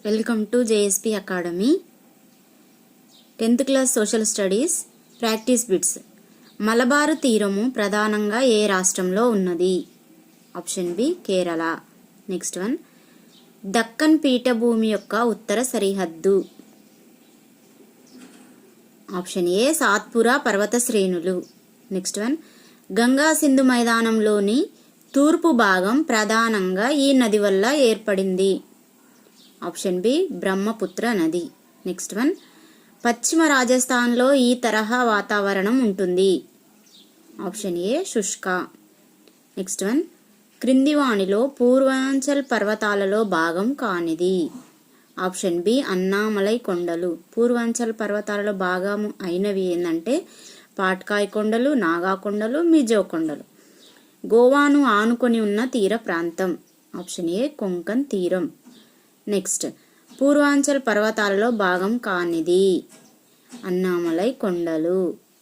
Welcome to JSP academy 10th class social studies practice bits. Malabar తీరము ప్రధానంగా ఏ రాష్ట్రంలో ఉన్నది? Option B Kerala. Next one, Deccan పీఠభూమి యొక్క ఉత్తర సరిహద్దు. ఆప్షన్ ఏ సాత్పురా పర్వత శ్రేణులు. నెక్స్ట్ వన్, గంగా సింధు మైదానంలోని తూర్పు భాగం ప్రధానంగా ఈ నది వల్ల ఏర్పడింది. ఆప్షన్ బి బ్రహ్మపుత్ర నది. నెక్స్ట్ వన్, పశ్చిమ రాజస్థాన్లో ఈ తరహా వాతావరణం ఉంటుంది. ఆప్షన్ ఏ శుష్క. నెక్స్ట్ వన్, క్రింది వానిలో పూర్వాంచల్ పర్వతాలలో భాగం కానిది. ఆప్షన్ బి అన్నామలై కొండలు. పూర్వాంచల్ పర్వతాలలో భాగం అయినవి ఏంటంటే పాట్కాయ్ కొండలు, నాగా కొండలు, మిజో కొండలు. గోవాను ఆనుకొని ఉన్న తీర ప్రాంతం. ఆప్షన్ ఏ కొంకన్ తీరం. నెక్స్ట్, పూర్వాంచల్ పర్వతాలలో భాగం కానిది అన్నామలై కొండలు.